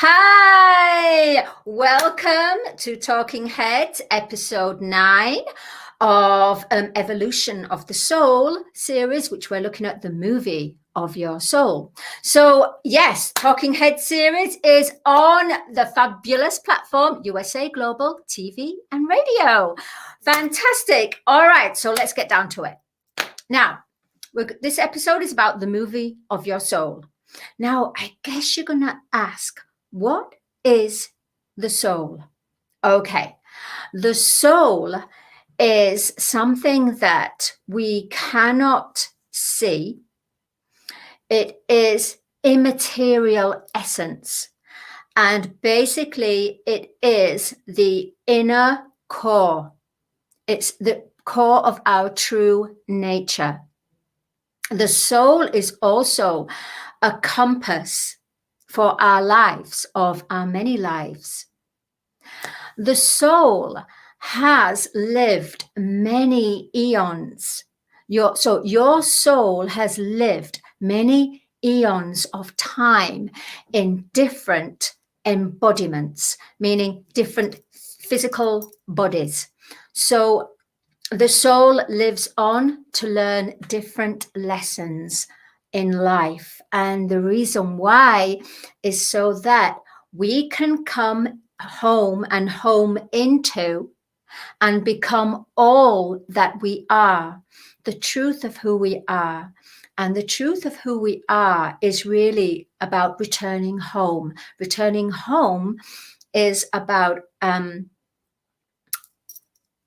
Hi, welcome to Talking Heads, episode 9 of Evolution of the Soul series, which we're looking at the movie of your soul. So yes, Talking Heads series is on the fabulous platform USA Global TV and Radio. Fantastic. All right, so let's get down to it. Now, this episode is about the movie of your soul. Now, I guess you're going to ask, what is the soul? Okay, the soul is something that we cannot see. It is immaterial essence. And basically, it is the inner core. It's the core of our true nature. The soul is also a compass for our lives, of our many lives. The soul has lived many eons. Your soul has lived many eons of time in different embodiments, meaning different physical bodies. So the soul lives on to learn different lessons in life. And the reason why is so that we can come home and home into and become all that we are, the truth of who we are. And the truth of who we are is really about returning home. Returning home is about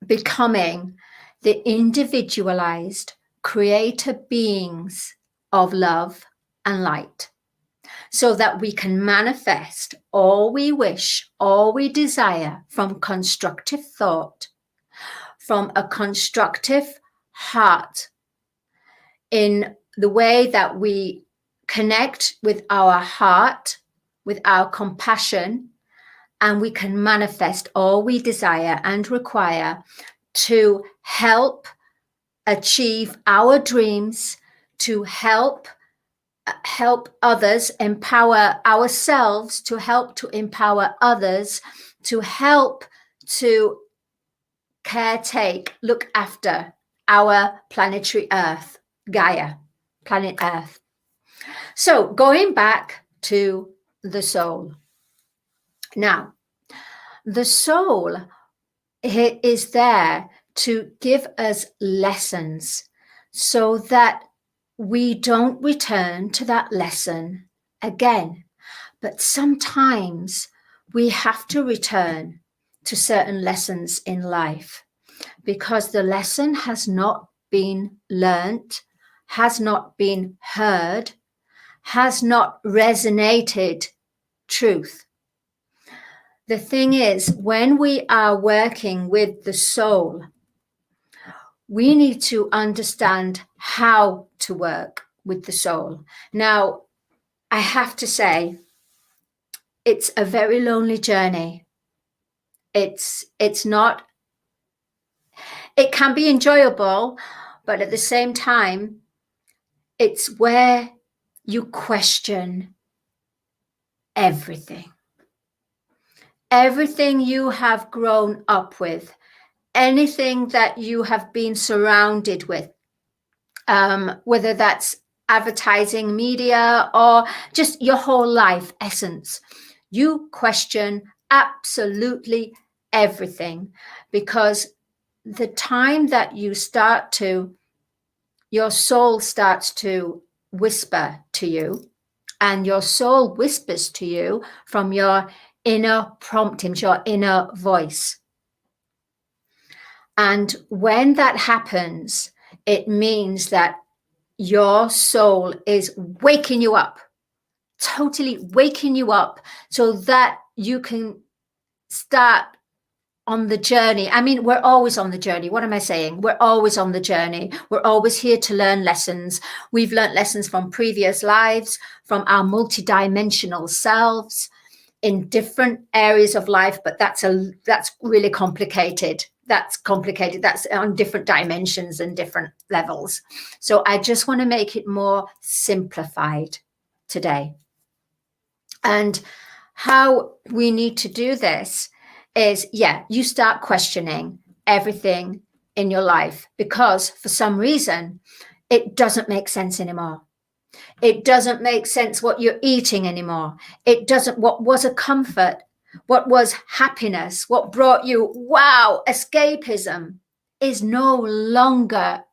becoming the individualized creator beings of love and light, so that we can manifest all we wish, all we desire from constructive thought, from a constructive heart, in the way that we connect with our heart, with our compassion, and we can manifest all we desire and require to help achieve our dreams, to help others, empower ourselves, to help to empower others, to help to caretake, look after our planetary Earth, Gaia, planet Earth. So going back to the soul. Now, the soul is there to give us lessons so that we don't return to that lesson again. But sometimes we have to return to certain lessons in life because the lesson has not been learnt, has not been heard, has not resonated truth. The thing is, when we are working with the soul, we need to understand how to work with the soul. Now, I have to say, it's a very lonely journey. It's not, it can be enjoyable, but at the same time, it's where you question everything. Everything you have grown up with, anything that you have been surrounded with, whether that's advertising, media, or just your whole life essence, you question absolutely everything, because the time that you start to, your soul starts to whisper to you, and your soul whispers to you from your inner promptings, your inner voice. And when that happens, it means that your soul is waking you up, totally waking you up, so that you can start on the journey. I mean, we're always on the journey. What am I saying? We're always on the journey. We're always here to learn lessons. We've learned lessons from previous lives, from our multidimensional selves in different areas of life, but that's really complicated. That's complicated. That's on different dimensions and different levels. So I just want to make it more simplified today. And how we need to do this is, you start questioning everything in your life, because for some reason it doesn't make sense anymore. It doesn't make sense what you're eating anymore. It doesn't, what was a comfort, what was happiness, what brought you, wow, escapism, is no longer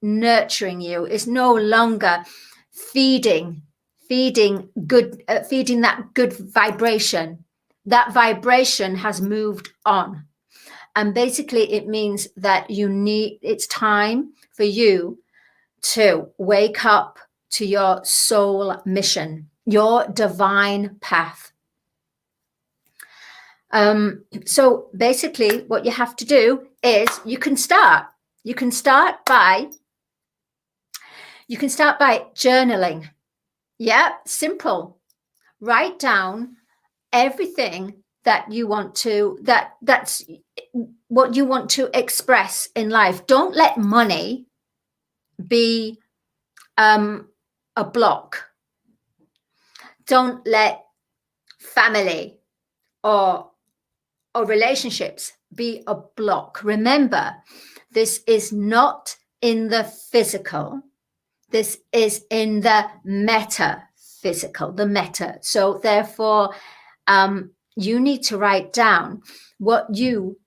nurturing you, is no longer feeding that good vibration. That vibration has moved on. And basically it means that it's time for you to wake up to your soul mission, your divine path. So basically what you have to do is you can start by journaling. Yeah, simple. Write down everything that you want to, that's what you want to express in life. Don't let money be a block. Don't let family or relationships be a block. Remember, this is not in the physical. This is in the metaphysical, the meta. So therefore, you need to write down what you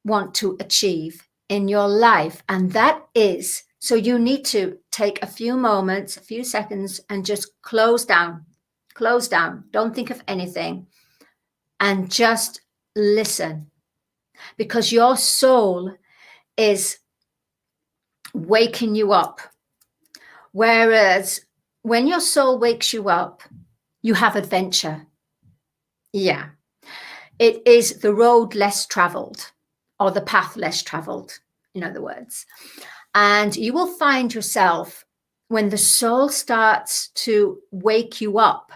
want to achieve in your life. And that is, so you need to take a few moments, a few seconds, and just close down. Don't think of anything and just listen, because your soul is waking you up. Whereas when your soul wakes you up, you have adventure. Yeah. It is the road less traveled, or the path less traveled, in other words. And you will find yourself, when the soul starts to wake you up,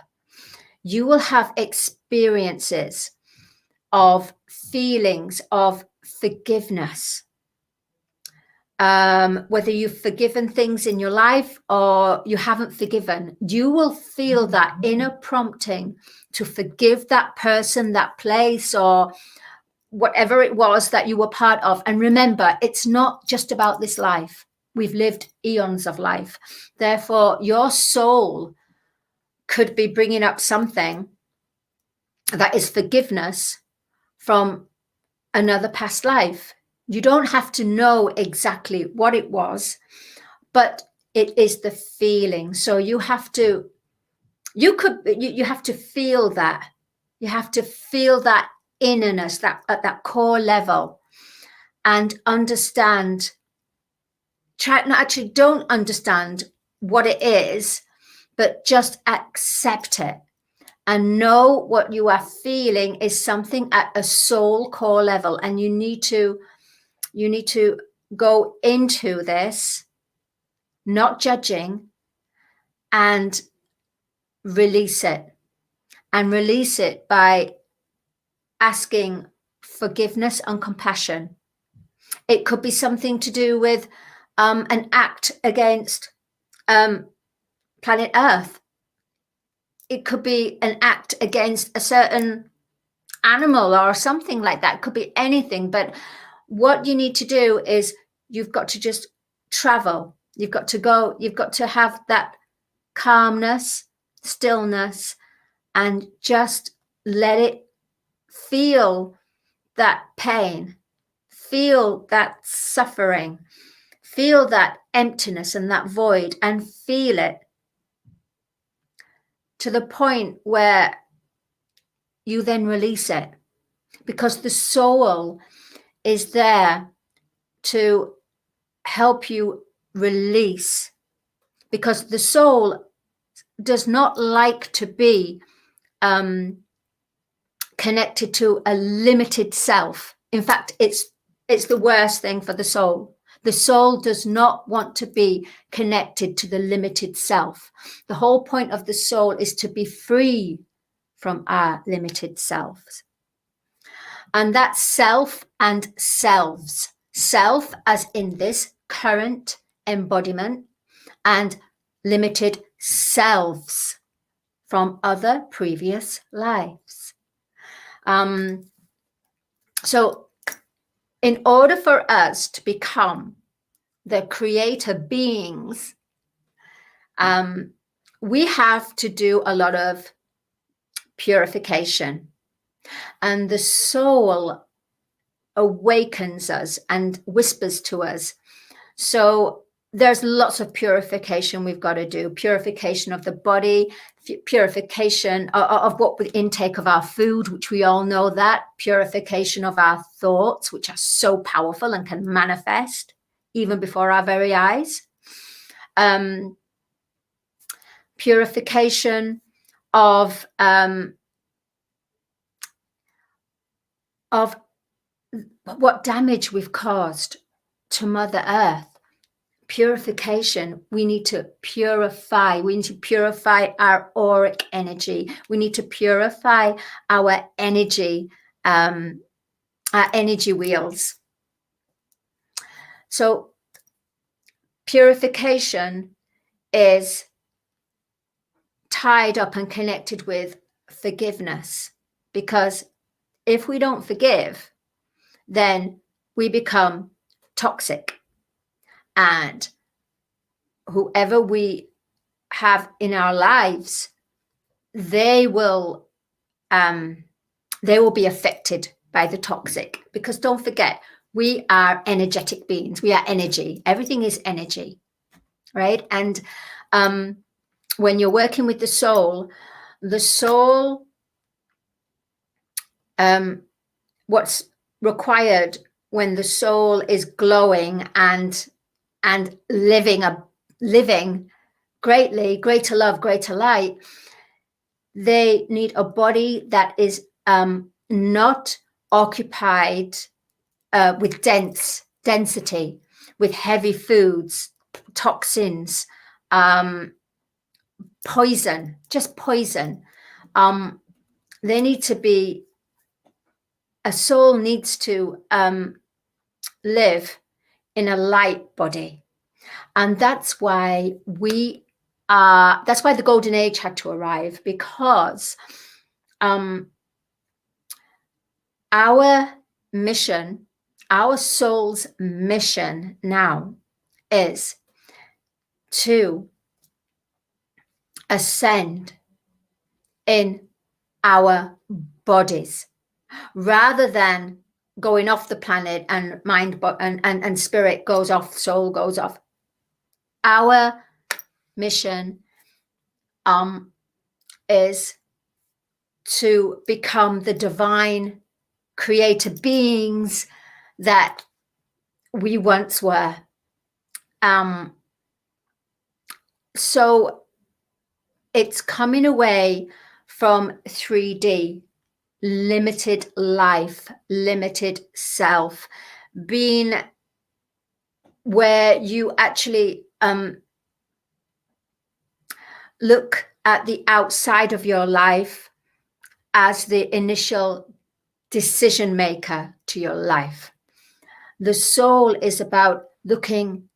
you will have experiences of feelings of forgiveness. Whether you've forgiven things in your life or you haven't forgiven, you will feel that inner prompting to forgive that person, that place, or whatever it was that you were part of. And remember, it's not just about this life. We've lived eons of life. Therefore, your soul could be bringing up something that is forgiveness from another past life. You don't have to know exactly what it was, but it is the feeling. So you have to feel that. You have to feel that innerness, that at that core level, and understand. Don't understand what it is, but just accept it. And know what you are feeling is something at a soul core level, and you need to go into this, not judging, and release it. And release it by asking forgiveness and compassion. It could be something to do with an act against planet Earth. It could be an act against a certain animal or something like that. It could be anything. But what you need to do is you've got to just travel. You've got to go. You've got to have that calmness, stillness, and just let it feel that pain, feel that suffering, feel that emptiness and that void, and feel it to the point where you then release it, because the soul is there to help you release, because the soul does not like to be connected to a limited self. In fact, it's the worst thing for the soul. The soul does not want to be connected to the limited self. The whole point of the soul is to be free from our limited selves. And that's self and selves. Self as in this current embodiment, and limited selves from other previous lives. So in order for us to become the creator beings, we have to do a lot of purification, and the soul awakens us and whispers to us. So there's lots of purification we've got to do. Purification of the body, purification of what the intake of our food, which we all know that, purification of our thoughts, which are so powerful and can manifest even before our very eyes. Purification of what damage we've caused to Mother Earth. Purification. We need to purify. We need to purify our auric energy. We need to purify our energy wheels. So purification is tied up and connected with forgiveness, because if we don't forgive, then we become toxic, and whoever we have in our lives, they will be affected by the toxic. Because don't forget, we are energetic beings. We are energy. Everything is energy, right? And when you're working with the soul, what's required when the soul is glowing and living greater love, greater light, they need a body that is not occupied with density, with heavy foods, toxins, poison. They need to be, a soul needs to live in a light body. And that's why that's why the golden age had to arrive, because our mission, our soul's mission now is to ascend in our bodies, rather than going off the planet and mind and spirit goes off, soul goes off. Our mission is to become the divine creator beings that we once were. So it's coming away from 3D, limited life, limited self, being where you actually look at the outside of your life as the initial decision maker to your life. The soul is about looking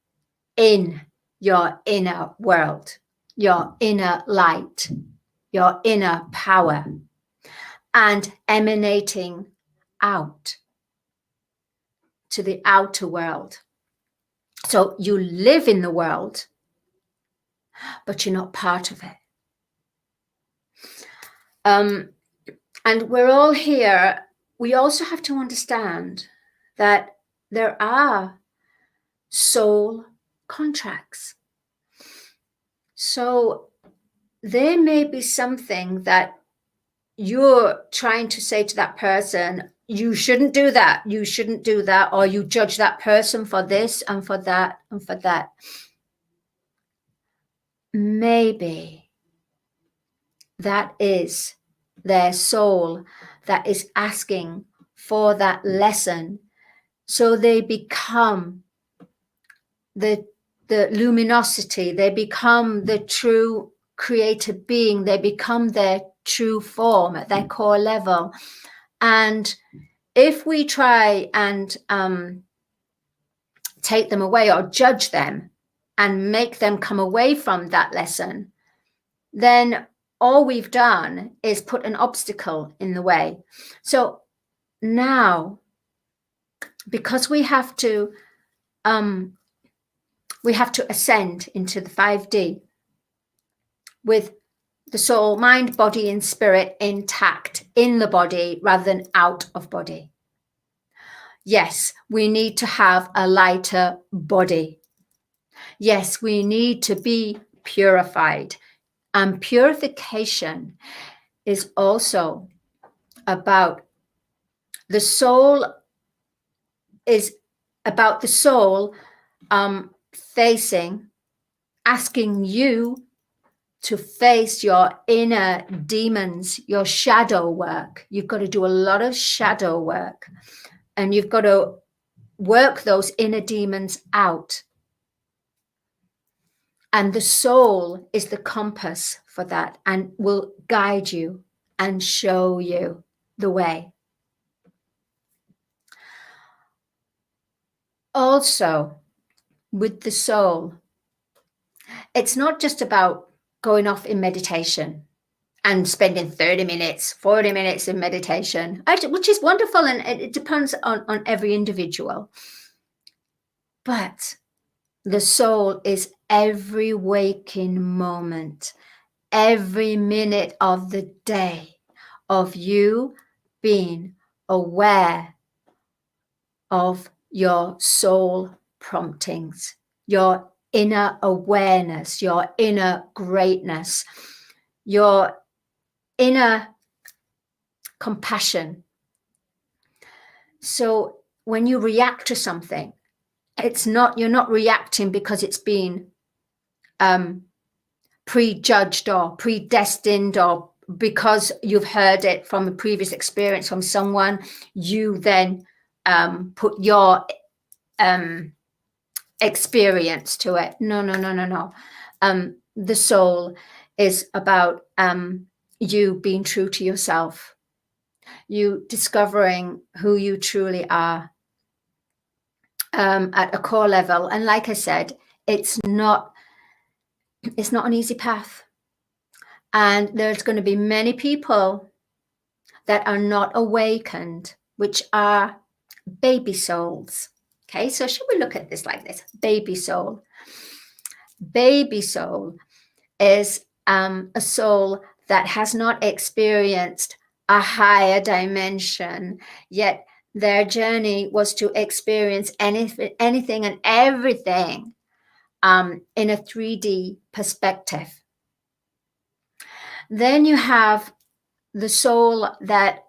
in your inner world, your inner light, your inner power, and emanating out to the outer world. So you live in the world, but you're not part of it. And we're all here. We also have to understand that there are soul contracts. So there may be something that you're trying to say to that person, you shouldn't do that, you shouldn't do that, or you judge that person for this and for that and for that. Maybe that is their soul that is asking for that lesson, so they become the luminosity, they become the true creator being, they become their true form at their core level. And if we try and take them away or judge them and make them come away from that lesson, then all we've done is put an obstacle in the way. So now, because we have to ascend into the 5D with the soul, mind, body, and spirit intact in the body rather than out of body. Yes, we need to have a lighter body. Yes, we need to be purified. And purification is also about the soul, asking you to face your inner demons, your shadow work. You've got to do a lot of shadow work, and you've got to work those inner demons out. And the soul is the compass for that and will guide you and show you the way. Also, with the soul, it's not just about going off in meditation and spending 30 minutes, 40 minutes in meditation, which is wonderful, and it depends on every individual. But the soul is every waking moment, every minute of the day of you being aware of your soul promptings, your inner awareness, your inner greatness, your inner compassion. So when you react to something, you're not reacting because it's been prejudged or predestined, or because you've heard it from a previous experience from someone, you then put your experience to it. No. The soul is about you being true to yourself, you discovering who you truly are at a core level. And like I said, it's not an easy path, and there's going to be many people that are not awakened, which are baby souls. Okay, so should we look at this like this? Baby soul. Baby soul is a soul that has not experienced a higher dimension, yet their journey was to experience anything and everything in a 3D perspective. Then you have the soul that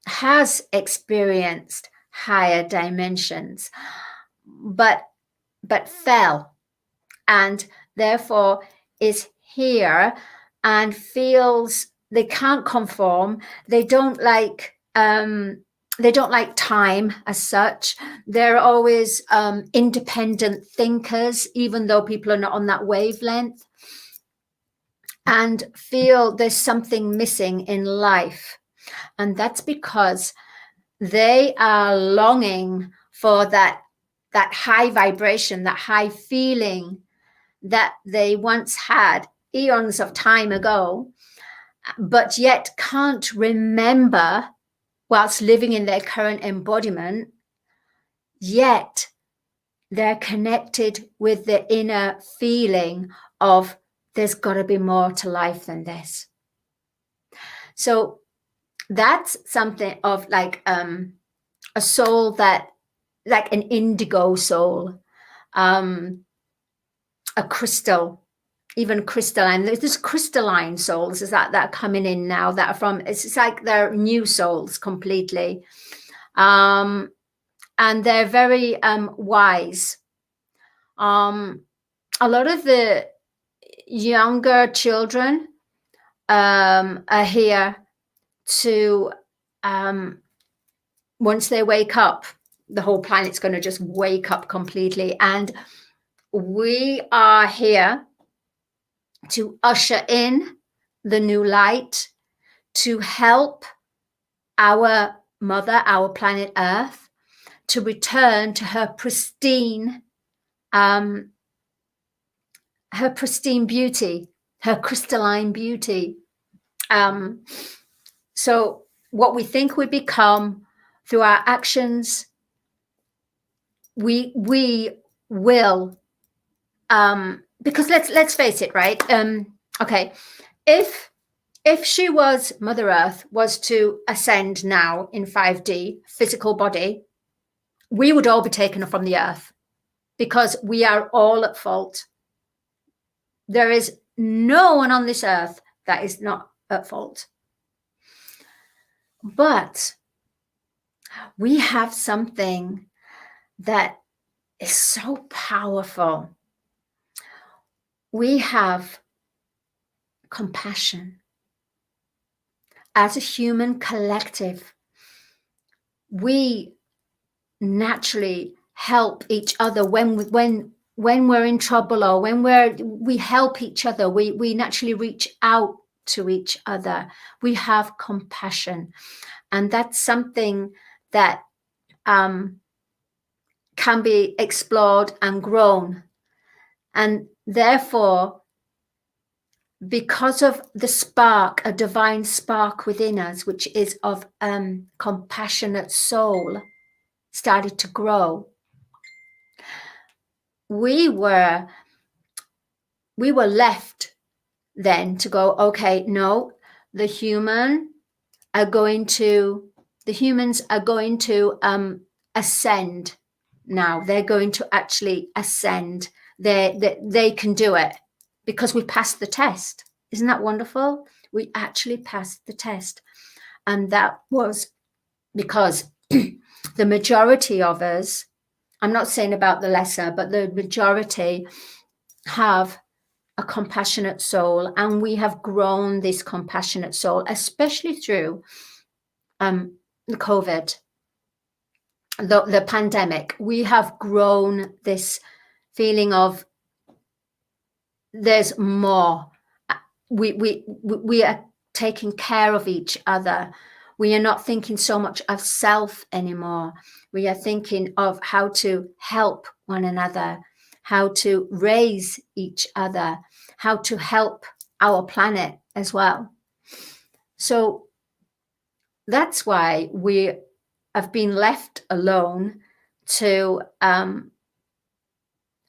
has experienced higher dimensions, but fell, and therefore is here and feels they can't conform. They don't like time as such. They're always independent thinkers, even though people are not on that wavelength, and feel there's something missing in life. And that's because they are longing for that high vibration, that high feeling that they once had eons of time ago, but yet can't remember whilst living in their current embodiment. Yet they're connected with the inner feeling of there's got to be more to life than this. So that's something of like a soul that, like an indigo soul, a crystal, even crystalline. There's crystalline souls that are coming in now that are from, it's like they're new souls completely. And they're very wise. A lot of the younger children are here to, once they wake up, the whole planet's going to just wake up completely. And we are here to usher in the new light, to help our mother, our planet Earth, to return to her pristine beauty, her crystalline beauty. So what we think we become through our actions, we will, because let's face it, right? Okay, if she was, Mother Earth was to ascend now in 5D physical body, we would all be taken from the earth, because we are all at fault. There is no one on this earth that is not at fault. But we have something that is so powerful. We have compassion. As a human collective, we naturally help each other when we're in trouble, or when we help each other. We naturally reach out to each other. We have compassion, and that's something that can be explored and grown. And therefore, because of the spark, a divine spark within us, which is of compassionate soul, started to grow, we were left then to go, okay, no, the humans are going to ascend now. They're going to actually ascend. They can do it, because we passed the test. Isn't that wonderful? We actually passed the test. And that was because the majority of us, I'm not saying about the lesser, but the majority have a compassionate soul, and we have grown this compassionate soul, especially through the COVID, the pandemic. We have grown this feeling of there's more. We are taking care of each other. We are not thinking so much of self anymore. We are thinking of how to help one another, how to raise each other, how to help our planet as well. So that's why we have been left alone to,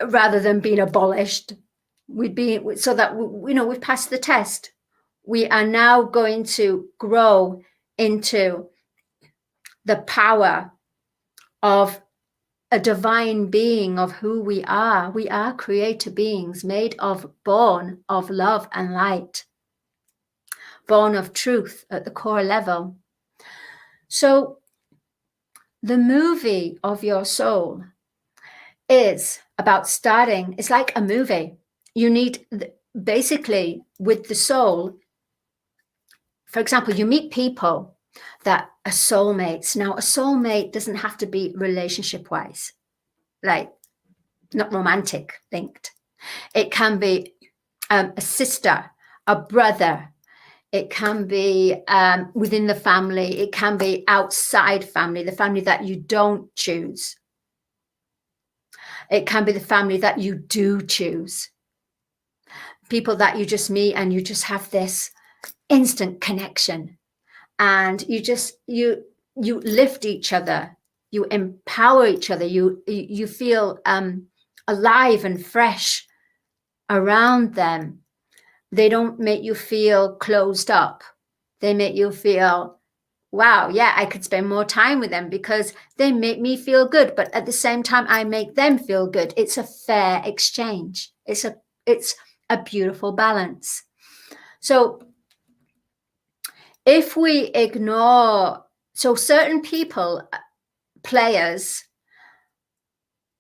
rather than being abolished, so that we've passed the test. We are now going to grow into the power of a divine being of who we are. We are creator beings, born of love and light, born of truth at the core level. So the movie of your soul is about starting. It's like a movie. You need, basically, with the soul, for example, you meet people that are soulmates. Now, a soulmate doesn't have to be relationship-wise, like not romantic linked. It can be a sister, a brother. It can be within the family. It can be outside family, the family that you don't choose. It can be the family that you do choose. People that you just meet and you just have this instant connection, and you lift each other, you empower each other, you feel alive and fresh around them. They don't make you feel closed up. They make you feel, wow, yeah, I could spend more time with them because they make me feel good, but at the same time I make them feel good. It's a fair exchange. It's a beautiful balance. So if we ignore, so certain people, players,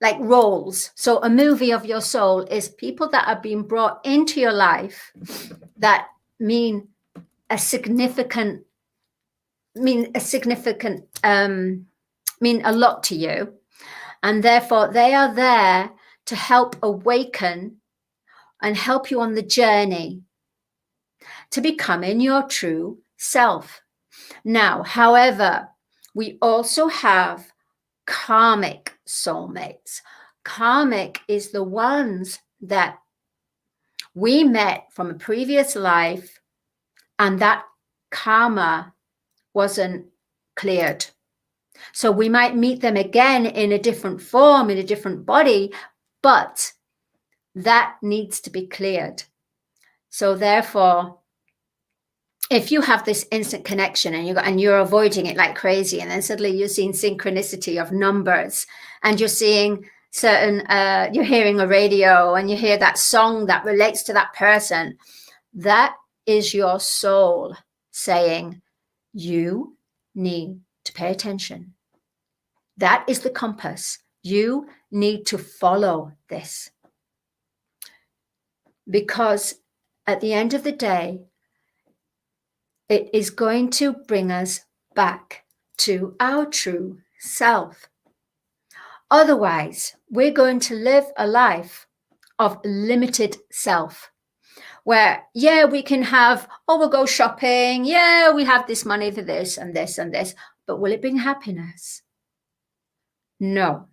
like roles. So a movie of your soul is people that are being brought into your life that mean a lot to you, and therefore they are there to help awaken and help you on the journey to becoming your true self. Now, however, we also have karmic soulmates. Karmic is the ones that We met from a previous life, and that karma wasn't cleared. So we might meet them again in a different form, in a different body, but that needs to be cleared. So therefore, if you have this instant connection and you're avoiding it like crazy, and then suddenly you're seeing synchronicity of numbers, and you're seeing certain, you're hearing a radio and you hear that song that relates to that person, that is your soul saying, you need to pay attention. That is the compass. You need to follow this. Because at the end of the day, it is going to bring us back to our true self. Otherwise, we're going to live a life of limited self, where, yeah, we can have, oh, we'll go shopping. Yeah, we have this money for this and this and this. But will it bring happiness? No,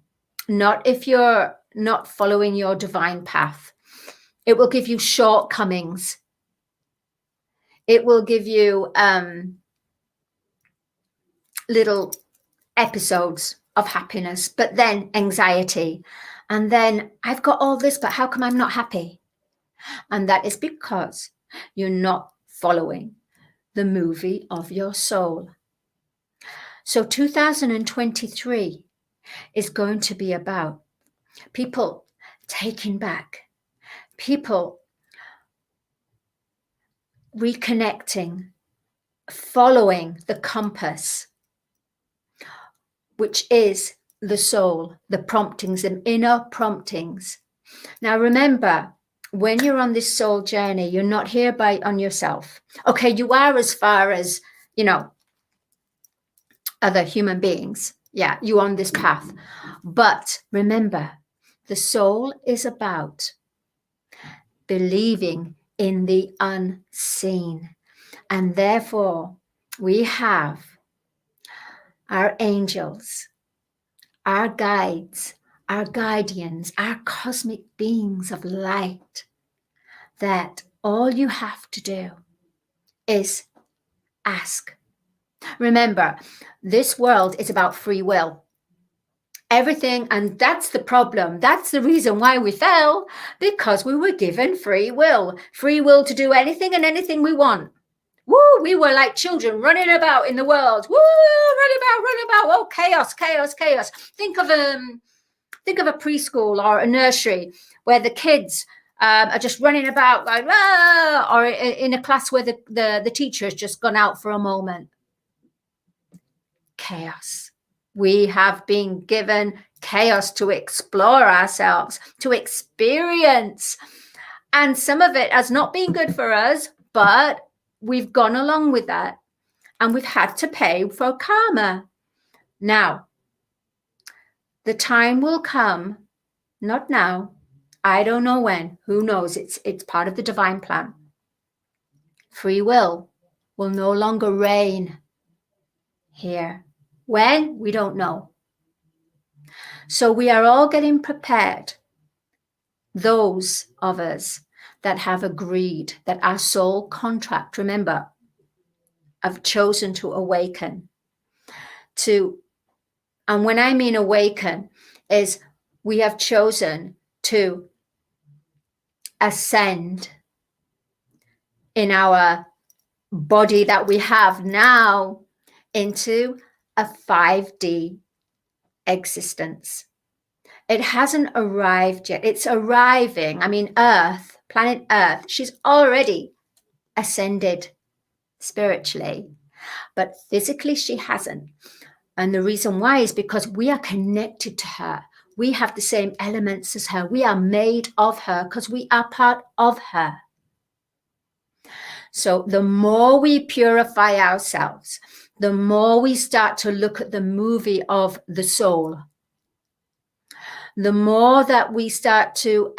not if you're not following your divine path. It will give you shortcomings. It will give you little episodes of happiness, but then anxiety. And then I've got all this, but how come I'm not happy? And that is because you're not following the movie of your soul. So 2023 is going to be about people taking back, people reconnecting, following the compass, which is the soul, the promptings and inner promptings. Now, remember, when you're on this soul journey, you're not here on yourself. Okay, you are as far as, other human beings. Yeah, you're on this path. But remember, the soul is about believing in the unseen. And therefore, we have our angels, our guides, our guardians, our cosmic beings of light, that all you have to do is ask. Remember, this world is about free will. Everything, and that's the problem. That's the reason why we fell, because we were given free will to do anything and anything we want. Woo, we were like children running about in the world. Woo, run about. Oh, chaos. Think of a preschool or a nursery where the kids are just running about like, or in a class where the teacher has just gone out for a moment. Chaos. We have been given chaos to explore ourselves, to experience. And some of it has not been good for us, but we've gone along with that and we've had to pay for karma. Now, the time will come, not now, I don't know when, who knows, it's part of the divine plan. Free will no longer reign here. When? We don't know. So we are all getting prepared. Those of us that have agreed, that our soul contract, remember, have chosen to awaken. And when I mean awaken, is we have chosen to ascend in our body that we have now into a 5D existence. It hasn't arrived yet. It's arriving. I mean, Earth, planet Earth, she's already ascended spiritually, but physically she hasn't. And the reason why is because we are connected to her. We have the same elements as her. We are made of her because we are part of her. So the more we purify ourselves, the more we start to look at the movie of the soul, the more that we start to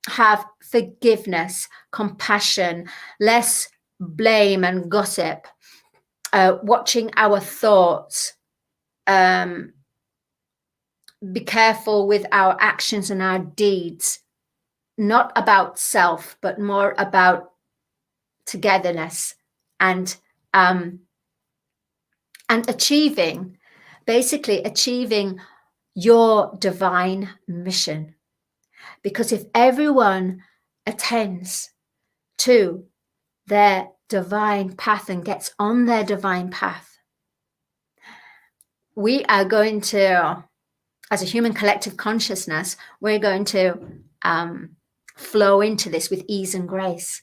have forgiveness, compassion, less blame and gossip, watching our thoughts, be careful with our actions and our deeds. not about self, but more about togetherness and achieving, basically achieving your divine mission. Because if everyone attends to their divine path and gets on their divine path, we are going to, as a human collective consciousness, we're going to flow into this with ease and grace.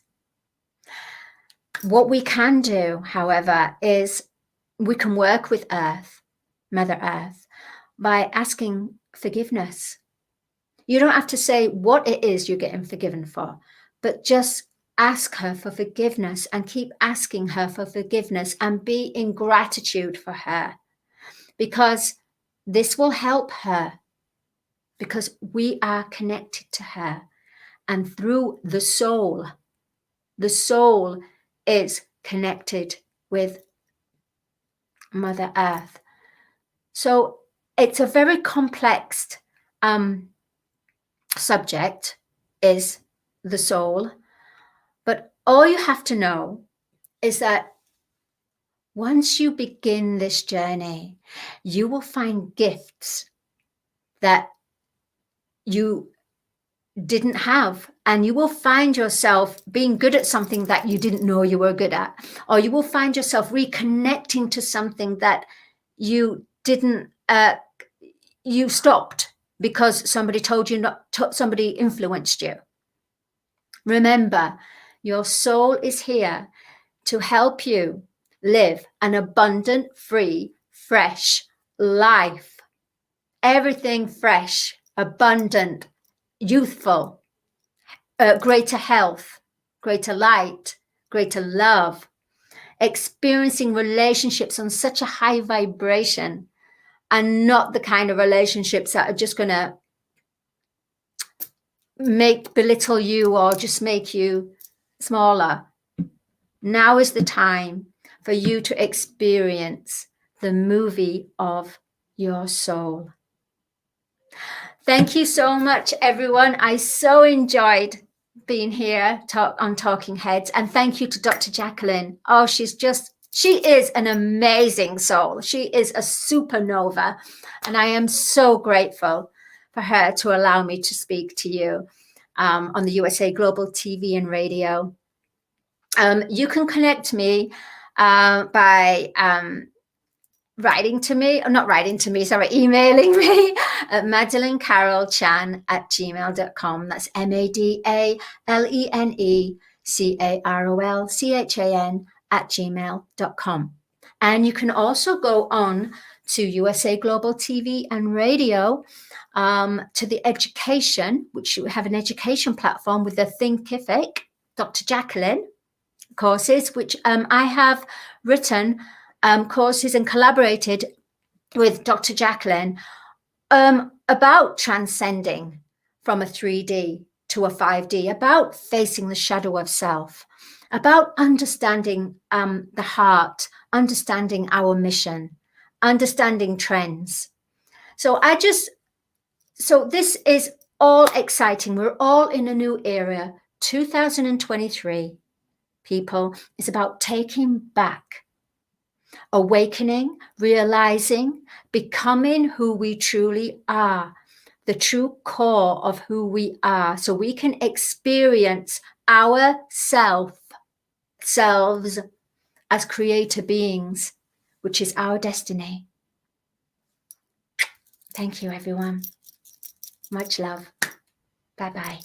What we can do, however, is we can work with Earth, Mother Earth, by asking forgiveness. You don't have to say what it is you're getting forgiven for, but just ask her for forgiveness and keep asking her for forgiveness and be in gratitude for her, because this will help her, because we are connected to her. And through the soul is connected with Mother Earth. So it's a very complex subject, is the soul. But all you have to know is that once you begin this journey, you will find gifts that you didn't have, and you will find yourself being good at something that you didn't know you were good at, or you will find yourself reconnecting to something that you didn't you stopped because somebody told you not to, somebody influenced you. Remember, your soul is here to help you live an abundant, free, fresh life. Everything fresh, abundant, youthful, greater health, greater light, greater love, experiencing relationships on such a high vibration, and not the kind of relationships that are just going to belittle you or just make you smaller. Now is the time for you to experience the movie of your soul. Thank you so much, everyone. I so enjoyed being here on Talking Heads. And thank you to Dr. Jacqueline. Oh, she is an amazing soul. She is a supernova. And I am so grateful for her to allow me to speak to you on the USA Global TV and radio. You can connect me by emailing me at madalenecarolchan@gmail.com. That's MadaleneCarolChan@gmail.com. And you can also go on to USA Global TV and Radio, to the education, which you have an education platform with the Thinkific, Dr. Jacqueline courses, which I have written courses and collaborated with Dr. Jacqueline about transcending from a 3D to a 5D, about facing the shadow of self, about understanding the heart, understanding our mission, understanding trends. So this is all exciting. We're all in a new era. 2023, people, is about taking back, awakening, realizing, becoming who we truly are, the true core of who we are, so we can experience ourselves as creator beings, which is our destiny. Thank you, everyone. Much love. Bye-bye.